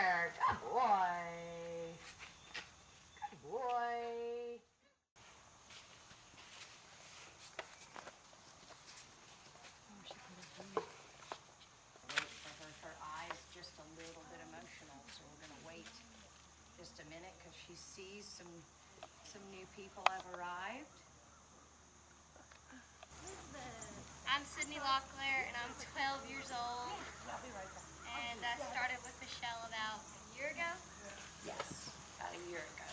there. Good boy. Good boy. Her eyes just a little bit emotional, so we're gonna wait just a minute because she sees some new people have arrived. I'm Sydney Locklear, and I'm 12 years old. I'll be right back. And I started with Michelle about a year ago. Yes, about a year ago.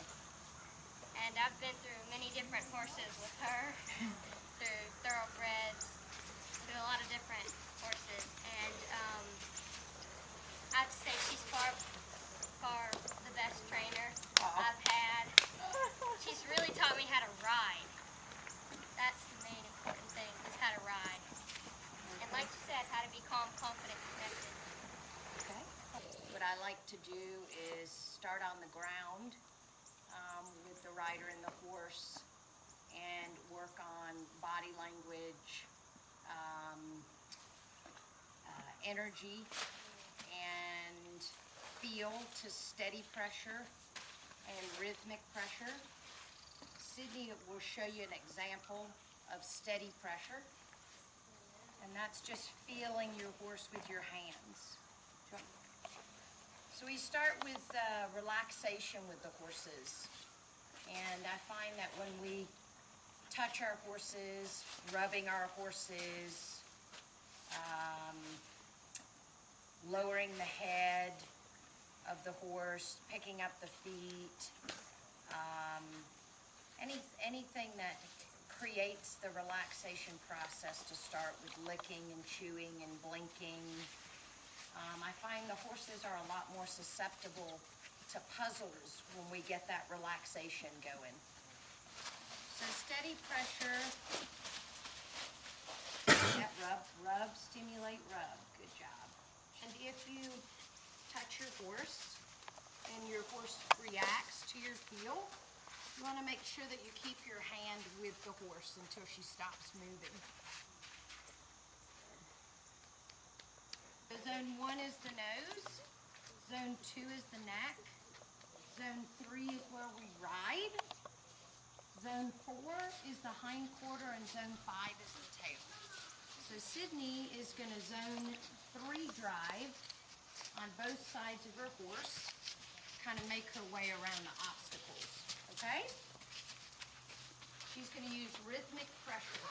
And I've been through many different horses with her, through thoroughbreds, through a lot of different horses. And I'd say she's far the best trainer I've had. She's really taught me how to ride. That's the main important thing, is how to ride. And like you said, how to be calm, confident, connected. Okay. What I like to do is start on the ground with the rider and the horse and work on body language, energy, and feel to steady pressure and rhythmic pressure. Sydney will show you an example of steady pressure, and that's just feeling your horse with your hands. So we start with relaxation with the horses, and I find that when we touch our horses, rubbing our horses, lowering the head of the horse, picking up the feet, anything that creates the relaxation process to start with licking and chewing and blinking. I find the horses are a lot more susceptible to puzzles when we get that relaxation going. So steady pressure, that rub, stimulate, rub, good job. And if you touch your horse and your horse reacts to your feel, you want to make sure that you keep your hand with the horse until she stops moving. So zone 1 is the nose, zone 2 is the neck, zone 3 is where we ride, zone 4 is the hind quarter, and zone 5 is the tail. So Sydney is going to zone 3 drive on both sides of her horse, kind of make her way around the obstacles, okay? She's going to use rhythmic pressure.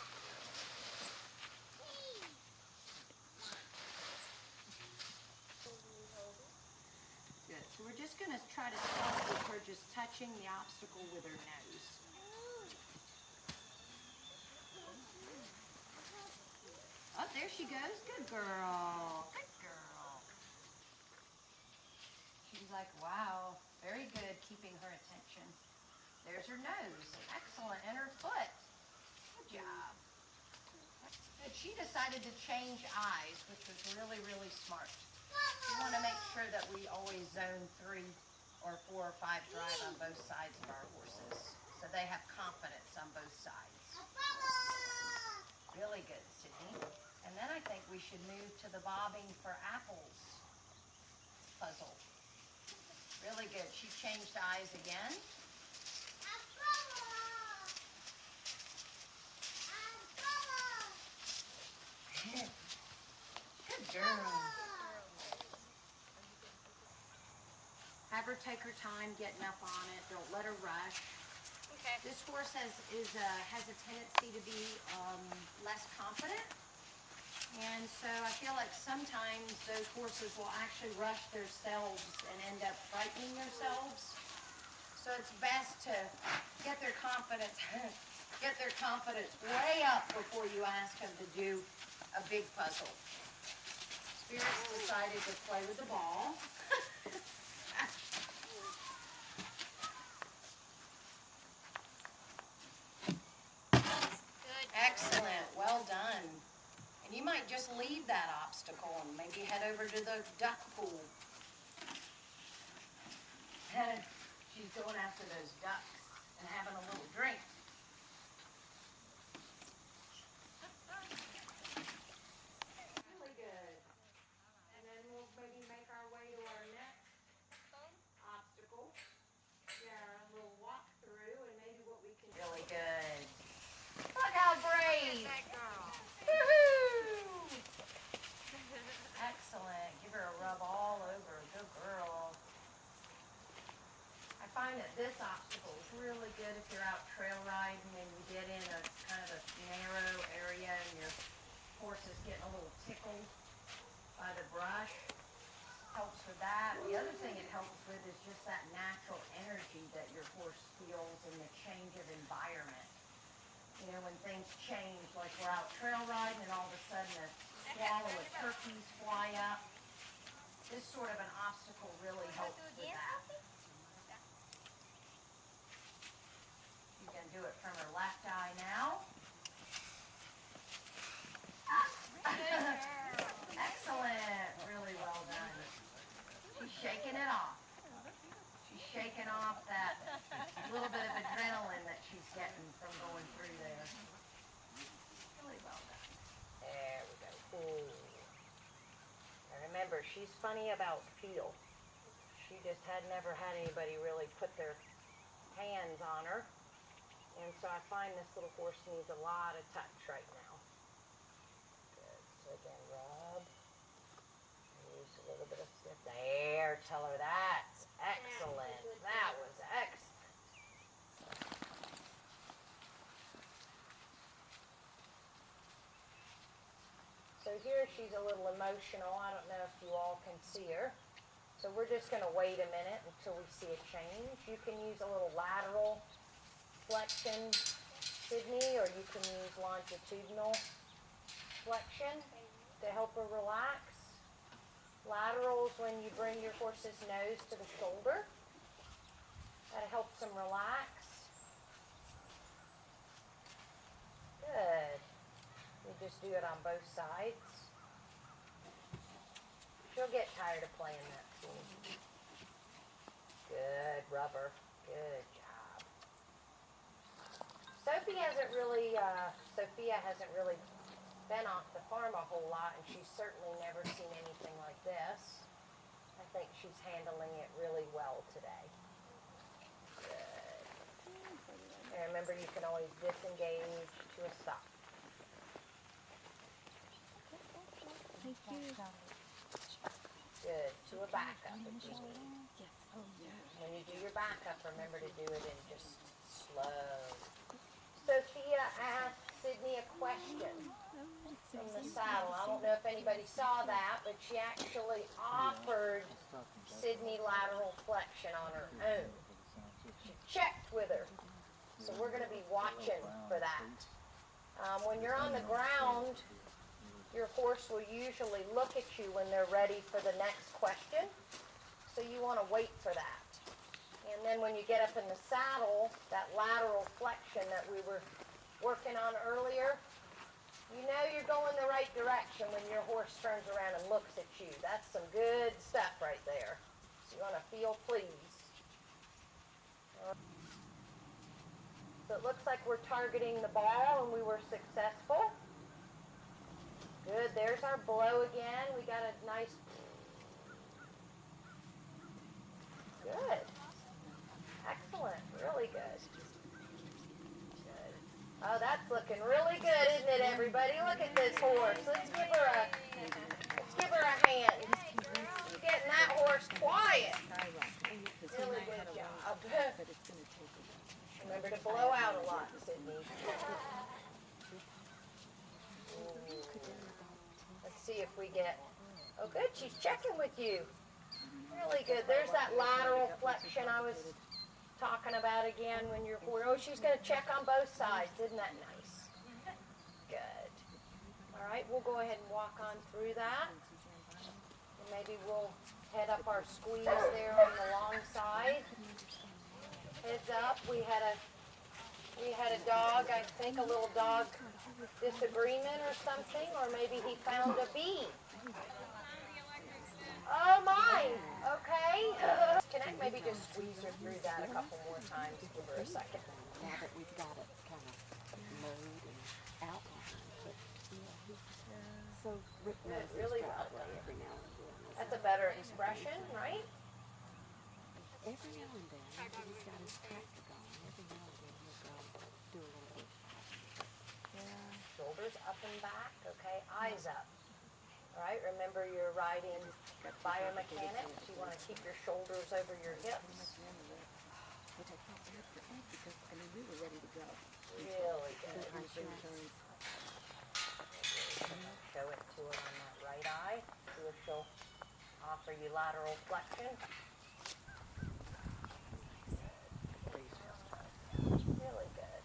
Good. So we're just going to try to start with her just touching the obstacle with her nose. Oh, there she goes. Good girl. Good girl. She's like, wow, very good keeping her attention. There's her nose. Excellent. And her foot. Good job. And she decided to change eyes, which was really, really smart. We want to make sure that we always zone 3 or 4 or 5 drive on both sides of our horses, so they have confidence on both sides. Really good, Sydney. And then I think we should move to the bobbing for apples puzzle. Really good. She changed eyes again. Good girl. Have her take her time getting up on it. Don't let her rush. Okay. This horse has a tendency to be less confident, and so I feel like sometimes those horses will actually rush themselves and end up frightening themselves. So it's best to get their confidence way up before you ask them to do a big puzzle. Spirit's decided to play with the ball. Excellent, well done. And you might just leave that obstacle and maybe head over to the duck pool. She's going after those ducks and having a little drink. Really good. And then we'll maybe make our way to our next find that this obstacle is really good if you're out trail riding and you get in a kind of a narrow area and your horse is getting a little tickled by the brush. Helps with that. The other thing it helps with is just that natural energy that your horse feels in the change of environment. You know, when things change, like we're out trail riding and all of a sudden a squall of turkeys fly up. This sort of an obstacle really helps with that. You can do it from her left eye now. Excellent. Really well done. She's shaking it off. She's shaking off that little bit of adrenaline that she's getting from going through there. Really well done. There we go. Ooh. And remember, she's funny about feel. She just had never had anybody really put their hands on her. And so I find this little horse needs a lot of touch right now. Good. So again, rub. Use a little bit of stiff. There, tell her that's excellent. That was excellent. So here she's a little emotional. I don't know if you all can see her. So we're just going to wait a minute until we see a change. You can use a little lateral flexion, Sydney, or you can use longitudinal flexion to help her relax. Laterals when you bring your horse's nose to the shoulder. That helps them relax. Good. You just do it on both sides. She'll get tired of playing that scene. Good, rubber. Good job. Sophia hasn't really been off the farm a whole lot, and she's certainly never seen anything like this. I think she's handling it really well today. Good. And remember, you can always disengage to a stop. Thank you. Good. To a backup if you need. When you do your backup, remember to do it in just slow. Sophia asked Sydney a question from the saddle. I don't know if anybody saw that, but she actually offered Sydney lateral flexion on her own. She checked with her. So we're going to be watching for that. When you're on the ground, your horse will usually look at you when they're ready for the next question. So you want to wait for that. And then when you get up in the saddle, that lateral flexion that we were working on earlier, you know you're going the right direction when your horse turns around and looks at you. That's some good stuff right there. So you want to feel pleased. So it looks like we're targeting the ball and we were successful. Good, there's our blow again. We got a nice... Good. Excellent, really good. Good. Oh, that's looking really good, isn't it, everybody? Look at this horse. Let's give her a hand. You're getting that horse quiet. Really good job. Remember to blow out a lot, Sydney. Let's see if we get... Oh, good. She's checking with you. Really good. There's that lateral flexion I was talking about again when you're... Oh, she's going to check on both sides. Isn't that nice? Good. All right, we'll go ahead and walk on through that. And maybe we'll head up our squeeze there on the long side. Heads up. We had a dog, I think a little dog disagreement or something, or maybe he found a bee. Oh, mine. Okay. Connect, maybe just squeeze her through that a couple more times. Give her a second. Now that we've got it kind of mowed and outlined, but so Rick knows Really his well driveway done. every now and then. That's a better expression, right? Every now and then, he's got his tractor going. Every now and then he'll go do a little bit. Shoulders up and back. Okay. Eyes up. All right. Remember, you're riding biomechanics. You want to keep your shoulders over your hips. because, I mean, we were ready to go. Really good. Insurance. Show it to her on that right eye. See if she'll offer you lateral flexion. Really good.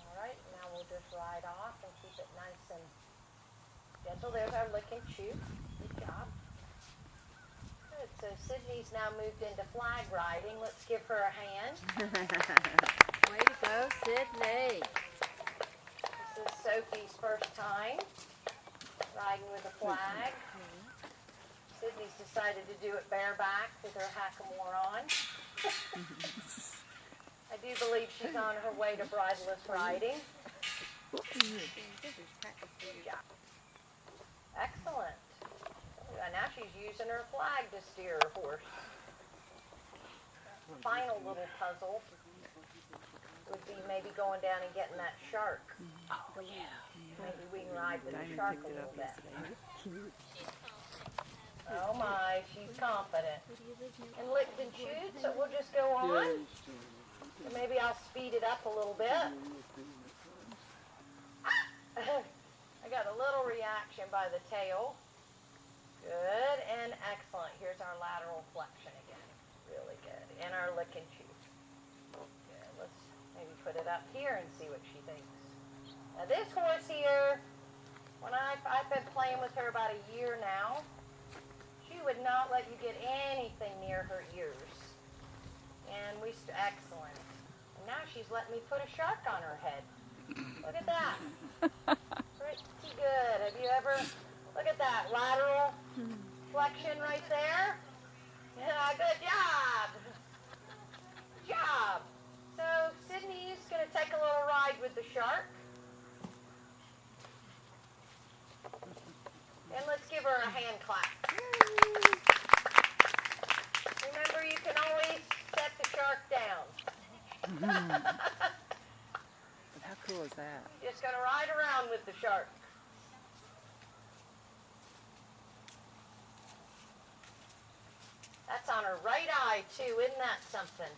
All right, now we'll just ride off and keep it nice and gentle. There's our lick and chew. Good job. Good. So Sydney's now moved into flag riding. Let's give her a hand. Way to go, Sydney. This is Sophie's first time riding with a flag. Sydney's decided to do it bareback with her hackamore on. I do believe she's on her way to bridleless riding. Yeah. Excellent. And now she's using her flag to steer her horse. Final little puzzle would be maybe going down and getting that shark. Oh, yeah. Maybe we can ride with the shark a little bit. She's confident. Oh my, she's confident. And licked and chewed, so we'll just go on. So maybe I'll speed it up a little bit. I got a little reaction by the tail. Good and excellent. Here's our lateral flexion again. Really good. And our lick and chew. Good. Let's maybe put it up here and see what she thinks. Now this horse here, when I've been playing with her about a year now, she would not let you get anything near her ears. And excellent. And now she's letting me put a shark on her head. Look at that. Pretty good. Have you ever, look at that lateral flexion right there? Yeah, good job. Good job. So Sydney's going to take a little ride with the shark. And let's give her a hand clap. Remember, you can always set the shark down. How cool is that? Just going to ride around with the shark. That's on her right eye, too. Isn't that something?